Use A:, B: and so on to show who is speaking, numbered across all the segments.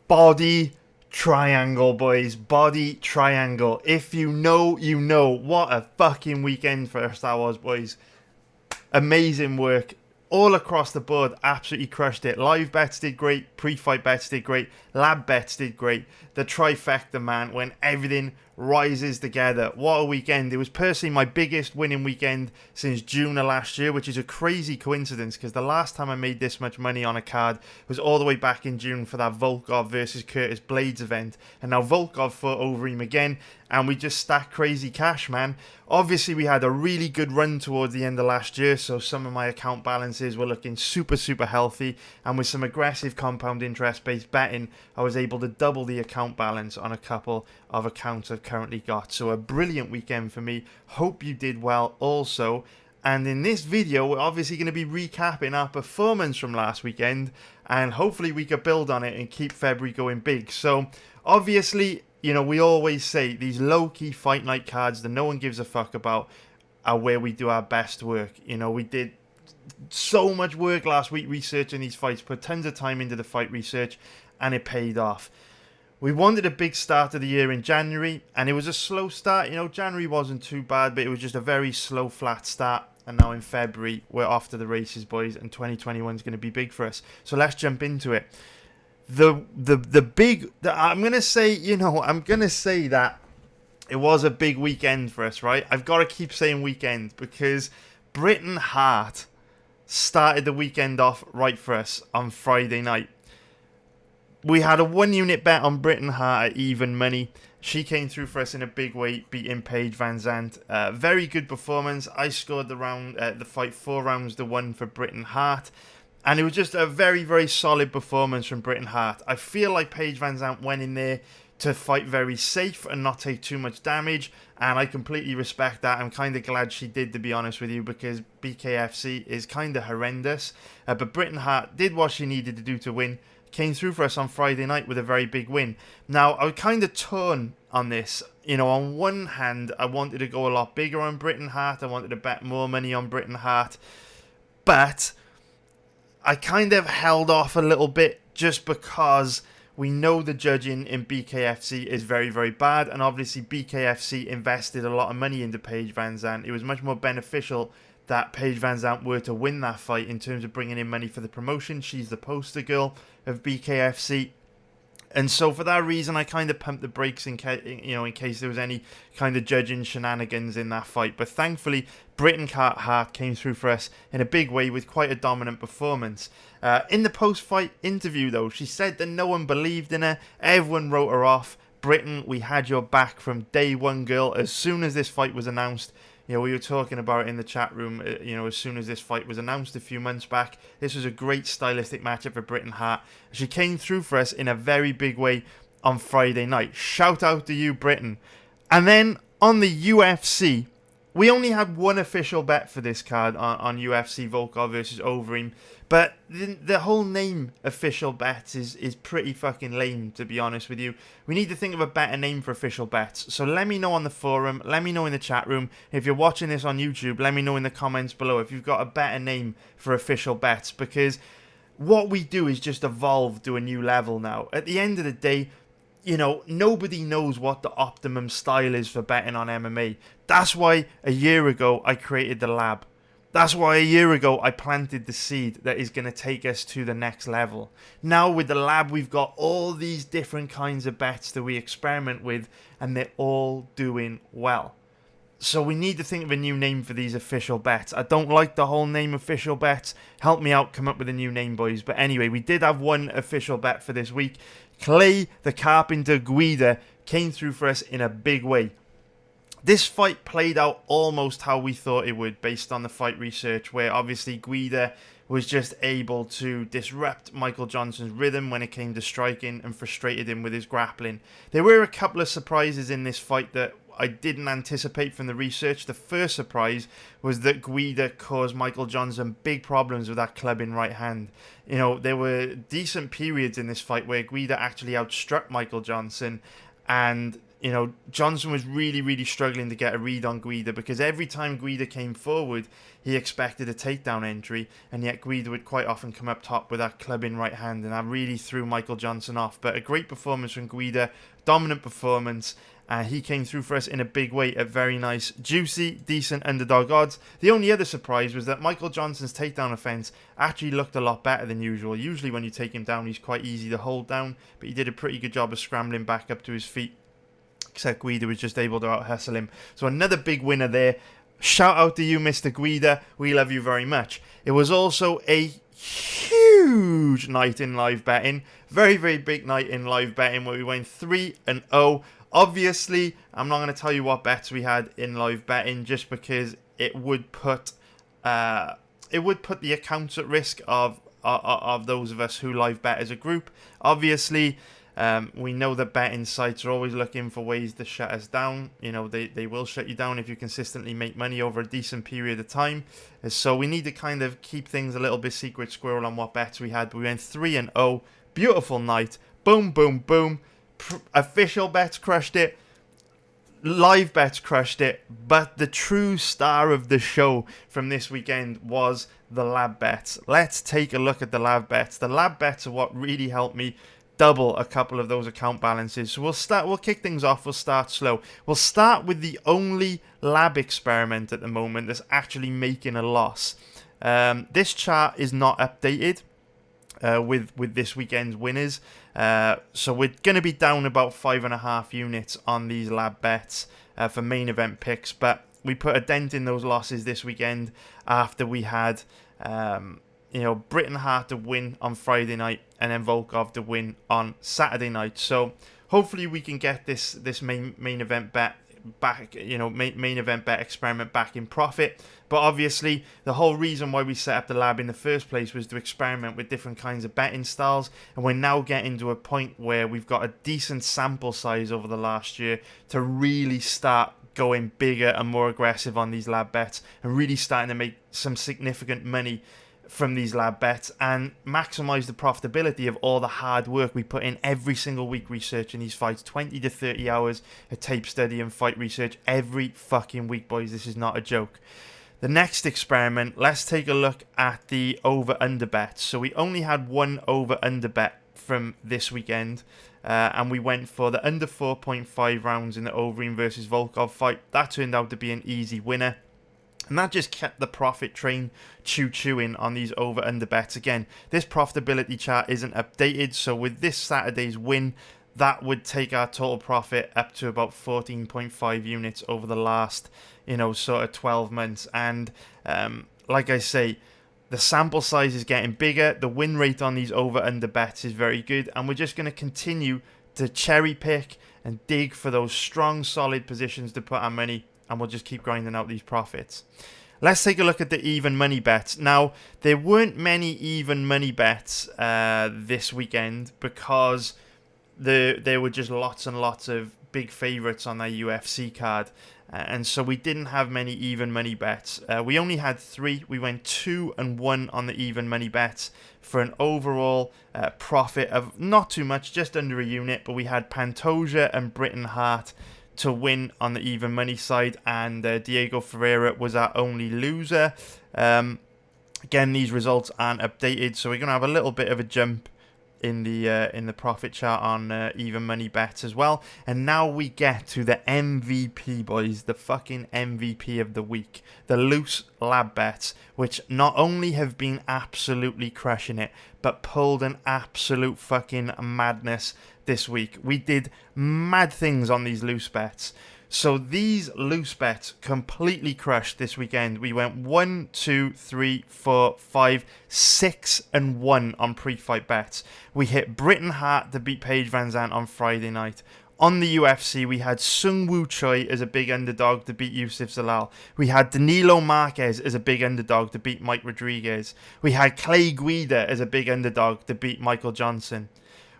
A: Body triangle, boys. Body triangle. If you know, you know. What a fucking weekend for Star Wars, boys. Amazing work. All across the board, absolutely crushed it. Live bets did great. Pre-fight bets did great. Lab bets did great. The trifecta, man, when everything rises together. What a weekend. It was personally my biggest winning weekend since June of last year, which is a crazy coincidence because the last time I made this much money on a card was all the way back in June for that Volkov versus Curtis Blades event. And now Volkov fought over him again, and we just stacked crazy cash, man. Obviously, we had a really good run towards the end of last year, so some of my account balances were looking super, super healthy. And with some aggressive compound interest-based betting, I was able to double the account balance on a couple of accounts I've currently got. So a brilliant weekend for me. Hope you did well also. And in this video, we're obviously going to be recapping our performance from last weekend. And hopefully we could build on it and keep February going big. So obviously, you know, we always say these low-key fight night cards that no one gives a fuck about are where we do our best work. You know, we did so much work last week researching these fights, put tons of time into the fight research, and it paid off. We wanted a big start of the year in January, and it was a slow start. You know, January wasn't too bad, but it was just a very slow, flat start. And now in February, we're off to the races, boys, and 2021 is going to be big for us. So let's jump into it. I'm gonna say that it was a big weekend for us, right? I've got to keep saying weekend because Britain Hart started the weekend off right for us on Friday night. We had a 1 unit bet on Britain Hart at even money. She came through for us in a big way, beating Paige Van Zandt. Very good performance. I scored the fight 4 rounds to 1 for Britain Hart. And it was just a very, very solid performance from Britain Hart. I feel like Paige Van Zandt went in there to fight very safe and not take too much damage. And I completely respect that. I'm kind of glad she did, to be honest with you, because BKFC is kind of horrendous. But Britain Hart did what she needed to do to win. Came through for us on Friday night with a very big win. Now, I was kind of torn on this. You know, on one hand, I wanted to go a lot bigger on Britain Hart. I wanted to bet more money on Britain Hart. But I kind of held off a little bit just because we know the judging in BKFC is very, very bad. And obviously BKFC invested a lot of money into Paige Van Zandt. It was much more beneficial that Paige Van Zandt were to win that fight in terms of bringing in money for the promotion. She's the poster girl of BKFC. And so for that reason, I kind of pumped the brakes in case there was any kind of judging shenanigans in that fight. But thankfully, Britain Hart came through for us in a big way with quite a dominant performance. In the post-fight interview, though, she said that no one believed in her. Everyone wrote her off. Britain, we had your back from day one, girl. As soon as this fight was announced, you know, we were talking about it in the chat room, as soon as this fight was announced a few months back. This was a great stylistic matchup for Britain Hart. She came through for us in a very big way on Friday night. Shout out to you, Britain. And then on the UFC, we only had one official bet for this card on UFC Volkov versus Overeem. But the whole name official bets is pretty fucking lame, to be honest with you. We need to think of a better name for official bets. So let me know on the forum, let me know in the chat room. If you're watching this on YouTube, let me know in the comments below if you've got a better name for official bets. Because what we do is just evolve to a new level now. At the end of the day, you know, nobody knows what the optimum style is for betting on MMA. That's why a year ago I created the lab. That's why a year ago I planted the seed that is going to take us to the next level. Now with the lab, we've got all these different kinds of bets that we experiment with, and they're all doing well. So we need to think of a new name for these official bets. I don't like the whole name official bets. Help me out, come up with a new name, boys. But anyway, we did have one official bet for this week. Clay the Carpenter Guida came through for us in a big way. This fight played out almost how we thought it would based on the fight research, where obviously Guida was just able to disrupt Michael Johnson's rhythm when it came to striking and frustrated him with his grappling. There were a couple of surprises in this fight that I didn't anticipate from the research. The first surprise was that Guida caused Michael Johnson big problems with that clubbing right hand. You know, there were decent periods in this fight where Guida actually outstruck Michael Johnson, and Johnson was really, really struggling to get a read on Guida, because every time Guida came forward, he expected a takedown entry, and yet Guida would quite often come up top with that clubbing right hand, and that really threw Michael Johnson off. But a great performance from Guida, dominant performance. He came through for us in a big way at very nice, juicy, decent underdog odds. The only other surprise was that Michael Johnson's takedown offense actually looked a lot better than usual. Usually when you take him down, he's quite easy to hold down, but he did a pretty good job of scrambling back up to his feet, except Guida was just able to out-hustle him. So another big winner there. Shout out to you, Mr. Guida. We love you very much. It was also a huge night in live betting. Very, very big night in live betting, where we went 3-0. Obviously, I'm not going to tell you what bets we had in live betting, just because it would put the accounts at risk of those of us who live bet as a group. Obviously, we know that betting sites are always looking for ways to shut us down. They will shut you down if you consistently make money over a decent period of time. So we need to kind of keep things a little bit secret squirrel on what bets we had. But we went 3-0. Beautiful night. Boom, boom, boom. Official bets crushed it. Live bets crushed it. But the true star of the show from this weekend was the lab bets. Let's take a look at the lab bets. The lab bets are what really helped me double a couple of those account balances. So we'll kick things off. We'll start slow. We'll start with the only lab experiment at the moment that's actually making a loss. This chart is not updated with this weekend's winners. So we're going to be down about 5.5 units on these lab bets for main event picks. But we put a dent in those losses this weekend after we had Britain Hart to win on Friday night and then Volkov to win on Saturday night. So hopefully we can get this main event bet back, main event bet experiment back in profit. But obviously the whole reason why we set up the lab in the first place was to experiment with different kinds of betting styles, and we're now getting to a point where we've got a decent sample size over the last year to really start going bigger and more aggressive on these lab bets, and really starting to make some significant money from these lab bets and maximize the profitability of all the hard work we put in every single week researching these fights. 20 to 30 hours of tape study and fight research every fucking week, boys. This is not a joke. The next experiment, let's take a look at the over-under bets. So we only had one over-under bet from this weekend, and we went for the under 4.5 rounds in the Overeem versus Volkov fight. That turned out to be an easy winner. And that just kept the profit train choo-chooing on these over-under bets. Again, this profitability chart isn't updated, so with this Saturday's win, that would take our total profit up to about 14.5 units over the last, sort of 12 months. And like I say, the sample size is getting bigger. The win rate on these over-under bets is very good. And we're just going to continue to cherry pick and dig for those strong, solid positions to put our money, and we'll just keep grinding out these profits. Let's take a look at the even money bets. Now, there weren't many even money bets this weekend because there were just lots and lots of big favourites on that UFC card. And so we didn't have many even money bets. We only had 3. We went 2-1 on the even money bets for an overall profit of not too much, just under a unit. But we had Pantoja and Britain Hart to win on the even money side, and Diego Ferreira was our only loser. Again, these results aren't updated, so we're going to have a little bit of a jump in the profit chart on even money bets as well. And now we get to the MVP, boys, the fucking MVP of the week, the loose lab bets, which not only have been absolutely crushing it, but pulled an absolute fucking madness this week. We did mad things on these loose bets. So these loose bets completely crushed this weekend. We went 1, 2, 3, 4, 5, 6-1 on pre-fight bets. We hit Britain Hart to beat Paige Van Zandt on Friday night. On the UFC, we had Sung Woo Choi as a big underdog to beat Yusuf Zalal. We had Danilo Marquez as a big underdog to beat Mike Rodriguez. We had Clay Guida as a big underdog to beat Michael Johnson.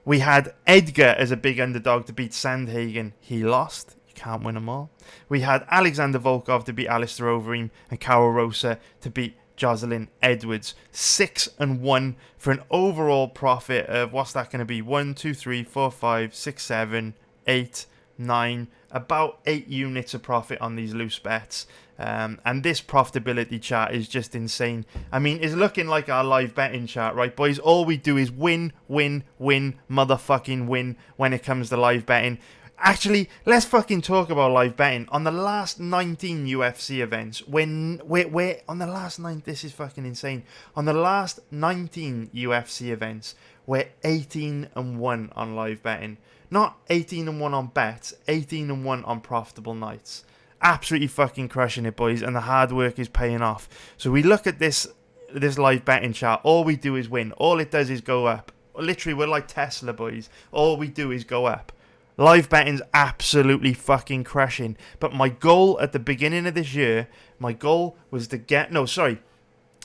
A: We had Edgar as a big underdog to beat Sandhagen. He lost. Can't win them all. We had Alexander Volkov to beat Alistair Overeem and Caro Rosa to beat Jocelyn Edwards. 6-1 for an overall profit of, what's that going to be? 1, 2, 3, 4, 5, 6, 7, 8, 9, about 8 units of profit on these loose bets. And this profitability chart is just insane. I mean, it's looking like our live betting chart, right, boys? All we do is win, win, win, motherfucking win when it comes to live betting. Actually, let's fucking talk about live betting. On the last 19 UFC events, when we're on the last 9, this is fucking insane. On the last 19 UFC events, we're 18-1 on live betting. Not 18-1 on bets, 18-1 on profitable nights. Absolutely fucking crushing it, boys, and the hard work is paying off. So we look at this live betting chart. All we do is win. All it does is go up. Literally, we're like Tesla, boys. All we do is go up. Live betting's absolutely fucking crashing. But my goal at the beginning of this year, my goal was to get... No, sorry.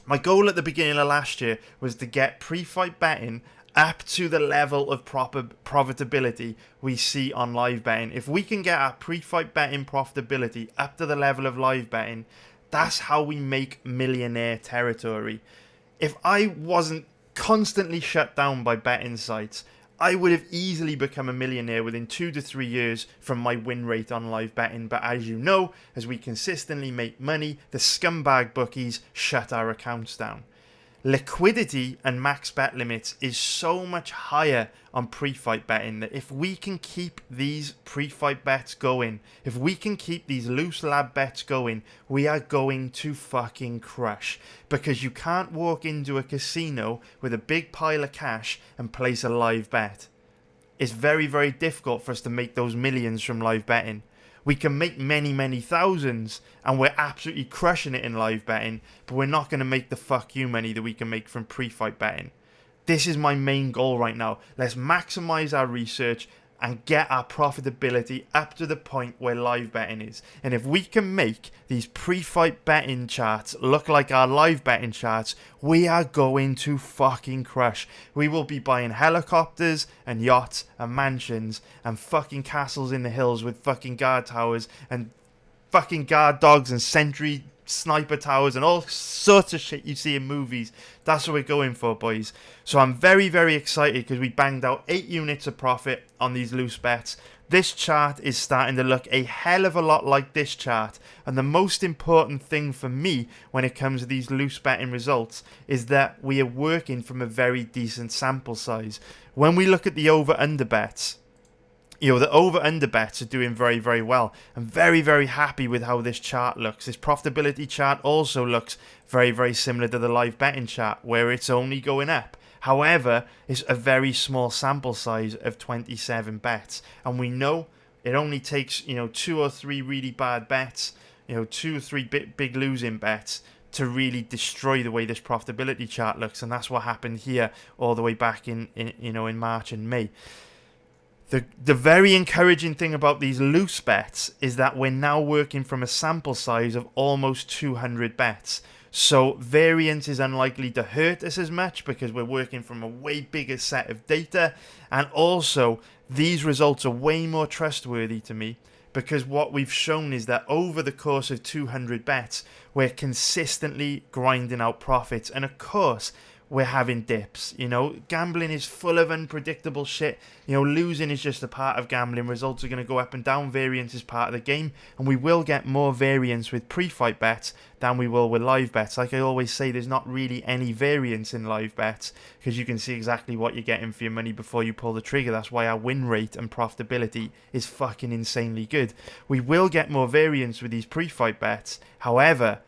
A: My goal at the beginning of last year was to get pre-fight betting up to the level of proper profitability we see on live betting. If we can get our pre-fight betting profitability up to the level of live betting, that's how we make millionaire territory. If I wasn't constantly shut down by betting sites, I would have easily become a millionaire within 2 to 3 years from my win rate on live betting. But as you know, as we consistently make money, the scumbag bookies shut our accounts down. Liquidity and max bet limits is so much higher on pre-fight betting that if we can keep these pre-fight bets going, if we can keep these loose lab bets going, we are going to fucking crush. Because you can't walk into a casino with a big pile of cash and place a live bet. It's very, very difficult for us to make those millions from live betting. We can make many, many thousands, and we're absolutely crushing it in live betting, but we're not going to make the fuck you money that we can make from pre-fight betting. This is my main goal right now. Let's maximize our research and get our profitability up to the point where live betting is. And if we can make these pre-fight betting charts look like our live betting charts, we are going to fucking crush. We will be buying helicopters and yachts and mansions and fucking castles in the hills with fucking guard towers and fucking guard dogs and sentry sniper towers and all sorts of shit you see in movies. That's what we're going for, boys. So I'm very, very excited because we banged out 8 units of profit on these loose bets. This chart is starting to look a hell of a lot like this chart, and the most important thing for me when it comes to these loose betting results is that we are working from a very decent sample size. When we look at the over-under bets, you know, the over-under bets are doing very, very well. I'm very, very happy with how this chart looks. This profitability chart also looks very, very similar to the live betting chart, where it's only going up. However, it's a very small sample size of 27 bets. And we know it only takes, 2 or 3 really bad bets, 2 or 3 big losing bets to really destroy the way this profitability chart looks. And that's what happened here all the way back in March and May. The very encouraging thing about these loose bets is that we're now working from a sample size of almost 200 bets. So variance is unlikely to hurt us as much because we're working from a way bigger set of data. And also, these results are way more trustworthy to me because what we've shown is that over the course of 200 bets, we're consistently grinding out profits. And of course, we're having dips. Gambling is full of unpredictable shit. Losing is just a part of gambling. Results are going to go up and down. Variance is part of the game, and we will get more variance with pre-fight bets than we will with live bets. Like I always say, there's not really any variance in live bets because you can see exactly what you're getting for your money before you pull the trigger. That's why our win rate and profitability is fucking insanely good. We will get more variance with these pre-fight bets. However,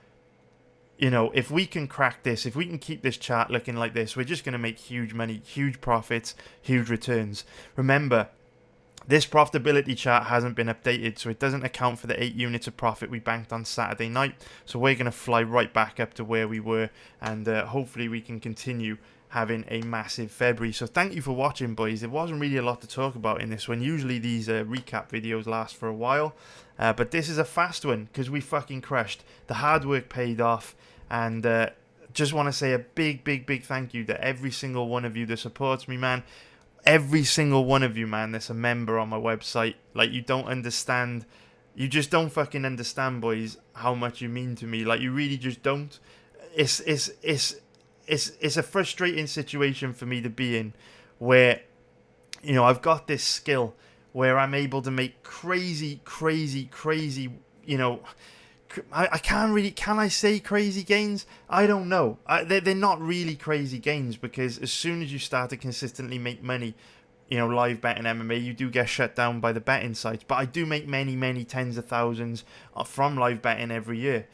A: if we can crack this, if we can keep this chart looking like this, we're just going to make huge money, huge profits, huge returns. Remember, this profitability chart hasn't been updated, so it doesn't account for the 8 units of profit we banked on Saturday night. So we're going to fly right back up to where we were, and hopefully we can continue having a massive February. So thank you for watching, boys. There wasn't really a lot to talk about in this one. Usually these recap videos last for a while, but this is a fast one because we fucking crushed. The hard work paid off. And just want to say a big, big, big thank you to every single one of you that supports me, man. Every single one of you, man, that's a member on my website. Like, you don't understand. You just don't fucking understand, boys, how much you mean to me. Like, you really just don't. It's a frustrating situation for me to be in where, I've got this skill where I'm able to make crazy, you know, I can't really, can I say crazy gains? I don't know. They're not really crazy gains, because as soon as you start to consistently make money, you know, live betting MMA, you do get shut down by the betting sites. But I do make many tens of thousands from live betting every year.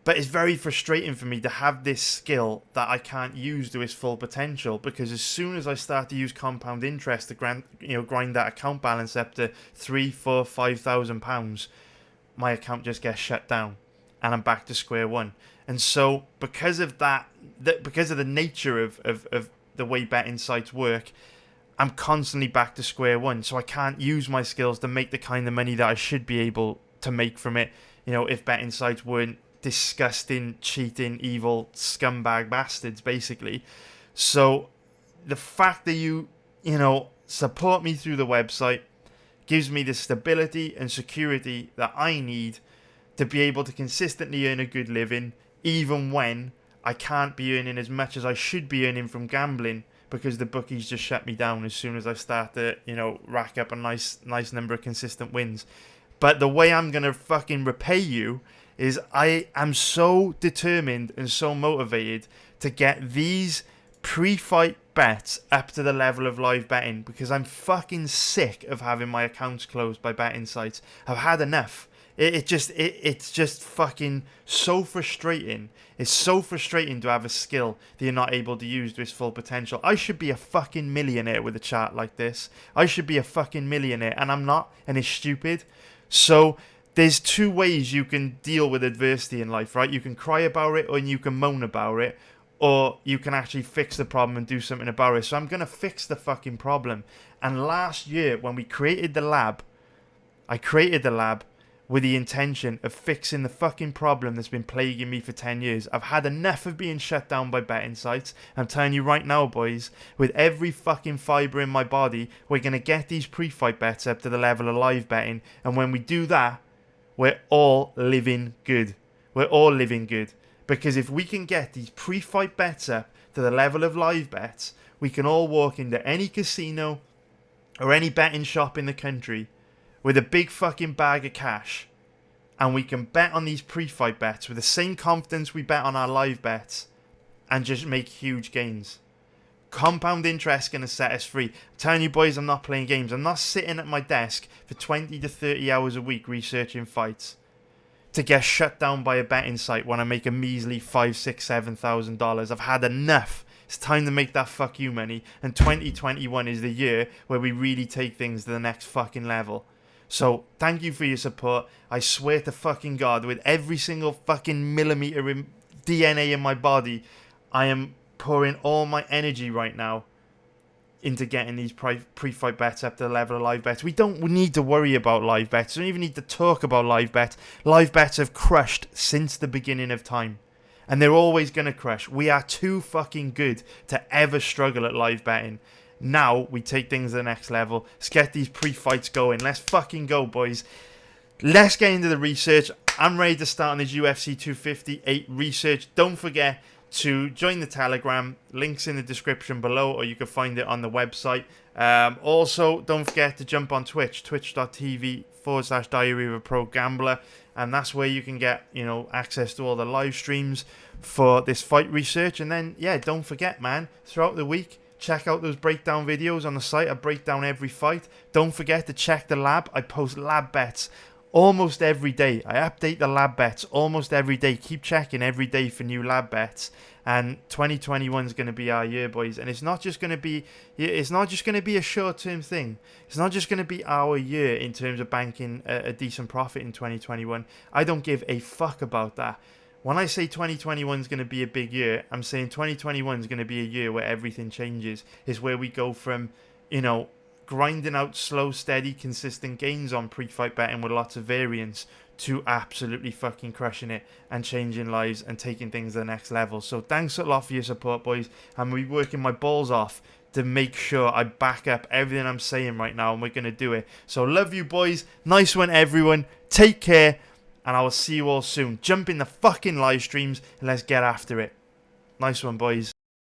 A: But it's very frustrating for me to have this skill that I can't use to its full potential, because as soon as I start to use compound interest to grind that account balance up to £3, £4, £5,000, my account just gets shut down, and I'm back to square one. And so, because of that, because of the nature of the way betting sites work, I'm constantly back to square one. So I can't use my skills to make the kind of money that I should be able to make from it, you know, if betting sites weren't disgusting, cheating, evil, scumbag bastards, basically. So the fact that you support me through the website gives me the stability and security that I need to be able to consistently earn a good living, even when I can't be earning as much as I should be earning from gambling, because the bookies just shut me down as soon as I start to, rack up a nice number of consistent wins. But the way I'm going to fucking repay you is I am so determined and so motivated to get these pre-fight bets up to the level of live betting, because I'm fucking sick of having my accounts closed by betting sites. I've had enough. It's just fucking so frustrating. It's so frustrating to have a skill that you're not able to use to its full potential. I should be a fucking millionaire with a chart like this. I should be a fucking millionaire, and I'm not, and it's stupid. So there's two ways you can deal with adversity in life, right? You can cry about it, or you can moan about it, or you can actually fix the problem and do something about it. So I'm going to fix the fucking problem. And last year, when we created the lab, I created the lab with the intention of fixing the fucking problem that's been plaguing me for 10 years. I've had enough of being shut down by betting sites. I'm telling you right now, boys, with every fucking fibre in my body, we're going to get these pre-fight bets up to the level of live betting. And when we do that, we're all living good. We're all living good. Because if we can get these pre-fight bets up to the level of live bets, we can all walk into any casino or any betting shop in the country with a big fucking bag of cash, and we can bet on these pre-fight bets with the same confidence we bet on our live bets, and just make huge gains. Compound interest going to set us free. I'm telling you, boys, I'm not playing games. I'm not sitting at my desk for 20 to 30 hours a week researching fights to get shut down by a betting site when I make a measly $5,000, $6,000, $7,000. I've had enough. It's time to make that fuck you money, and 2021 is the year where we really take things to the next fucking level. So, thank you for your support. I swear to fucking God, with every single fucking millimeter in DNA in my body, I am pouring all my energy right now into getting these pre-fight bets up to the level of live bets. We don't need to worry about live bets. We don't even need to talk about live bets. Live bets have crushed since the beginning of time. And they're always going to crush. We are too fucking good to ever struggle at live betting. Now we take things to the next level. Let's get these pre-fights going. Let's fucking go, boys. Let's get into the research. I'm ready to start on this UFC 258 research. Don't forget to join the Telegram. Links in the description below, or you can find it on the website. Also, don't forget to jump on Twitch, twitch.tv/Diary of a Pro Gambler. And that's where you can get, access to all the live streams for this fight research. And then, don't forget, man, throughout the week, check out those breakdown videos on the site. I break down every fight. Don't forget to check the lab. I post lab bets almost every day. I update the lab bets almost every day. Keep checking every day for new lab bets. And 2021 is going to be our year, boys. And it's not just going to be a short-term thing. It's not just going to be our year in terms of banking a decent profit in 2021. I don't give a fuck about that. When I say 2021 is going to be a big year, I'm saying 2021 is going to be a year where everything changes. It's where we go from, grinding out slow, steady, consistent gains on pre-fight betting with lots of variance to absolutely fucking crushing it and changing lives and taking things to the next level. So thanks a lot for your support, boys. I'm going to be working my balls off to make sure I back up everything I'm saying right now, and we're going to do it. So love you, boys. Nice one, everyone. Take care. And I will see you all soon. Jump in the fucking live streams and let's get after it. Nice one, boys.